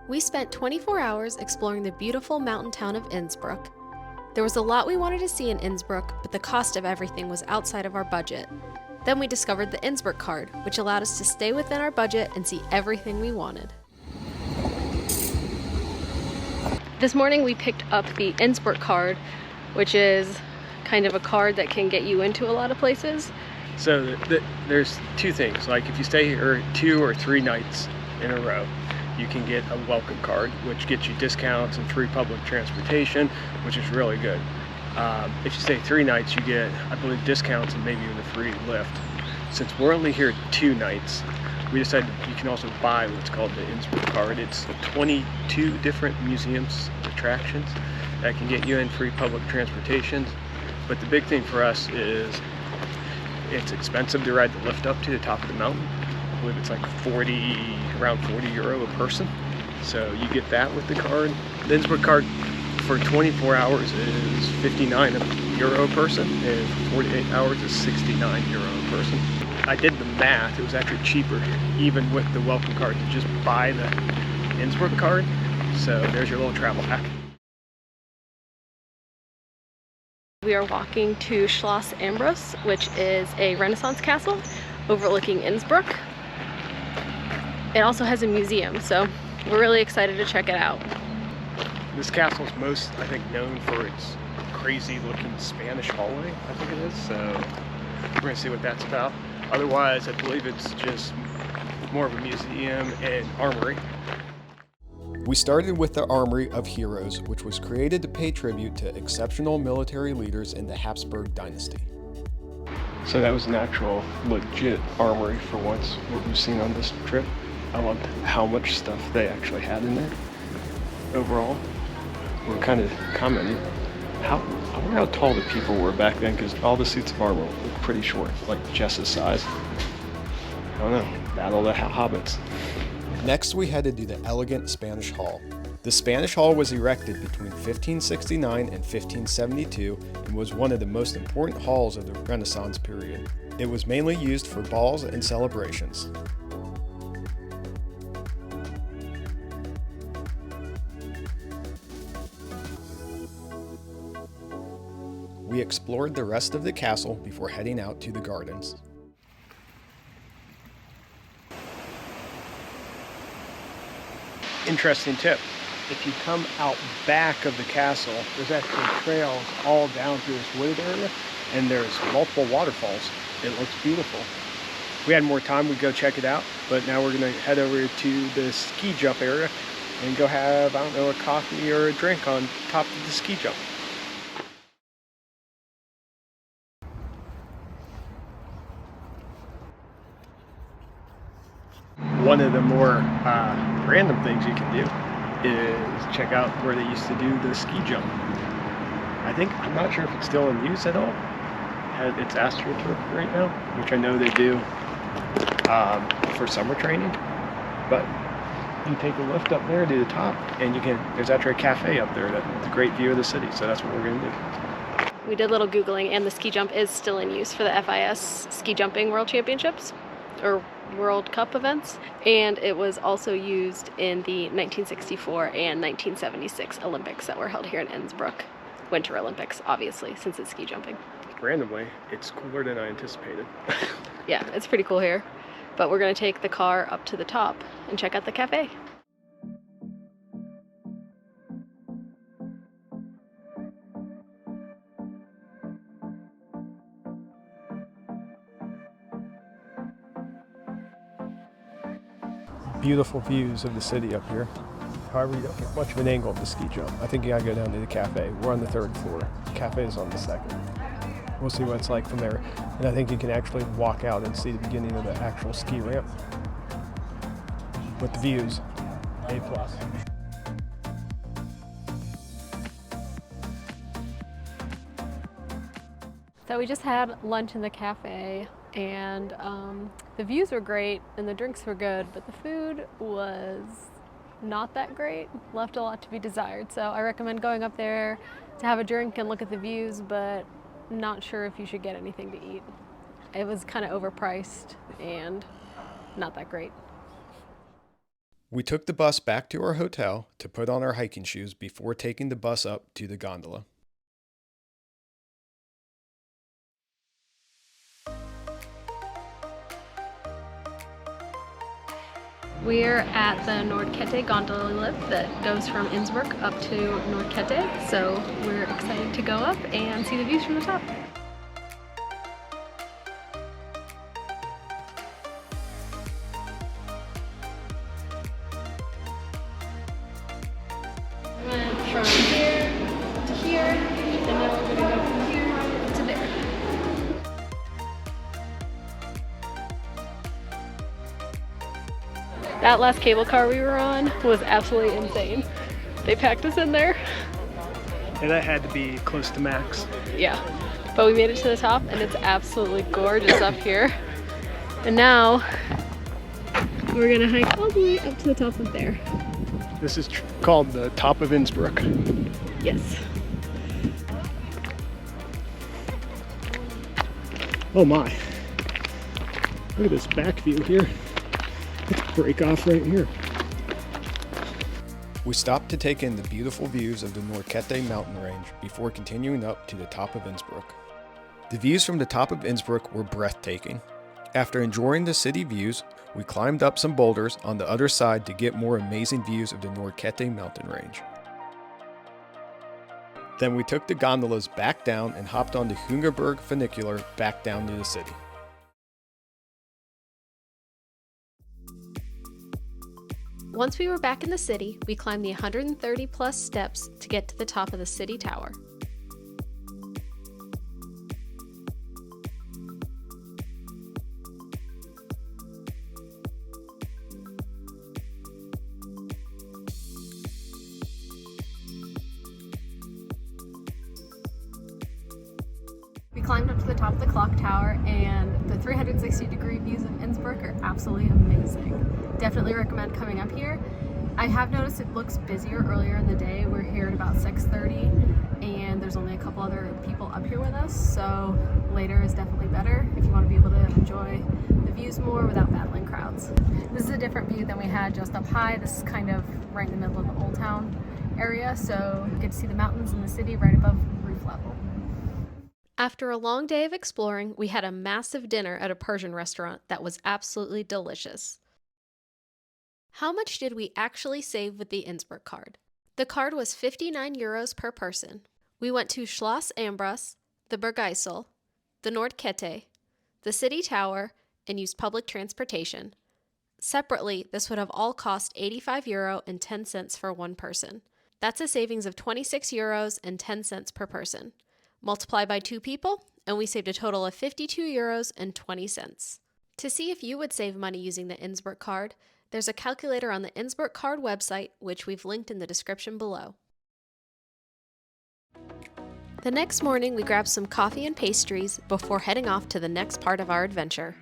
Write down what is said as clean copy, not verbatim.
We spent 24 hours exploring the beautiful mountain town of Innsbruck. There was a lot we wanted to see in Innsbruck, but the cost of everything was outside of our budget. Then we discovered the Innsbruck Card, which allowed us to stay within our budget and see everything we wanted. This morning we picked up the Innsbruck Card, which is kind of a card that can get you into a lot of places. So there's two things, like if you stay here 2 or 3 nights in a row, you can get a welcome card, which gets you discounts and free public transportation, which is really good. If you stay 3 nights, you get, I believe, discounts and maybe even a free lift. Since we're only here 2 nights, we decided you can also buy what's called the Innsbruck Card. It's 22 different museums, attractions that can get you in free public transportation. But the big thing for us is it's expensive to ride the lift up to the top of the mountain. I believe it's like around 40 euro a person. So you get that with the card. The Innsbruck Card for 24 hours is 59 euro a person, and for 48 hours is 69 euro a person. I did the math, it was actually cheaper, even with the welcome card, to just buy the Innsbruck Card. So there's your little travel hack. We are walking to Schloss Ambras, which is a Renaissance castle overlooking Innsbruck. It also has a museum, so we're really excited to check it out. This castle is most, I think, known for its crazy looking Spanish hallway, I think it is, so we're going to see what that's about. Otherwise, I believe it's just more of a museum and armory. We started with the Armory of Heroes, which was created to pay tribute to exceptional military leaders in the Habsburg dynasty. So that was an actual legit armory for once, what we've seen on this trip. I loved how much stuff they actually had in there. Overall, we're kind of commenting, I wonder how tall the people were back then, because all the suits of armor were pretty short, like Jess's size. I don't know, battle of the hobbits. Next, we headed to the elegant Spanish Hall. The Spanish Hall was erected between 1569 and 1572 and was one of the most important halls of the Renaissance period. It was mainly used for balls and celebrations. We explored the rest of the castle before heading out to the gardens. Interesting tip. If you come out back of the castle, there's actually trails all down through this wooded area, and there's multiple waterfalls. It looks beautiful. If we had more time, we'd go check it out, but now we're gonna head over to the ski jump area and go have, I don't know, a coffee or a drink on top of the ski jump. One of the more random things you can do is check out where they used to do the ski jump. I'm not sure if it's still in use at all. It's AstroTurf right now, which I know they do for summer training. But you take a lift up there to the top, and there's actually a cafe up there that's a great view of the city, so that's what we're gonna do. We did a little Googling, and the ski jump is still in use for the FIS Ski Jumping World Championships, or World Cup events, and it was also used in the 1964 and 1976 Olympics that were held here in Innsbruck. Winter Olympics, obviously, since it's ski jumping. Randomly, it's cooler than I anticipated. Yeah, it's pretty cool here, but we're going to take the car up to the top and check out the cafe. Beautiful views of the city up here. However, you don't get much of an angle of the ski jump. I think you gotta go down to the cafe. We're on the 3rd floor. The cafe is on the 2nd. We'll see what it's like from there. And I think you can actually walk out and see the beginning of the actual ski ramp. With the views, A+. So we just had lunch in the cafe, and the views were great and the drinks were good, but the food was not that great, left a lot to be desired. So I recommend going up there to have a drink and look at the views, but not sure if you should get anything to eat. It was kind of overpriced and not that great. We took the bus back to our hotel to put on our hiking shoes before taking the bus up to the gondola. We're at the Nordkette gondola lift that goes from Innsbruck up to Nordkette, so we're excited to go up and see the views from the top. We went from here to here, and now we're going to go from here to there. That last cable car we were on was absolutely insane. They packed us in there. And that had to be close to max. Yeah, but we made it to the top and it's absolutely gorgeous up here. And now we're gonna hike all the way up to the top of there. This is called the top of Innsbruck. Yes. Oh my. Look at this back view here. Let's break off right here. We stopped to take in the beautiful views of the Nordkette mountain range before continuing up to the top of Innsbruck. The views from the top of Innsbruck were breathtaking. After enjoying the city views, we climbed up some boulders on the other side to get more amazing views of the Nordkette mountain range. Then we took the gondolas back down and hopped on the Hungerberg funicular back down to the city. Once we were back in the city, we climbed the 130 plus steps to get to the top of the city tower. We climbed up to the top of the clock tower, and the 360-degree views of Innsbruck are absolutely amazing. Definitely recommend coming up here. I have noticed it looks busier earlier in the day. We're here at about 6:30, and there's only a couple other people up here with us, so later is definitely better if you want to be able to enjoy the views more without battling crowds. This is a different view than we had just up high. This is kind of right in the middle of the Old Town area, so you get to see the mountains and the city right above roof level. After a long day of exploring, we had a massive dinner at a Persian restaurant that was absolutely delicious. How much did we actually save with the Innsbruck card? The card was 59 euros per person. We went to Schloss Ambras, the Bergisel, the Nordkette, the city tower, and used public transportation. Separately, this would have all cost 85 euro and 10 cents for one person. That's a savings of 26 euros and 10 cents per person. Multiply by 2 people, and we saved a total of 52 euros and 20 cents. To see if you would save money using the Innsbruck card, there's a calculator on the Innsbruck Card website, which we've linked in the description below. The next morning, we grabbed some coffee and pastries before heading off to the next part of our adventure.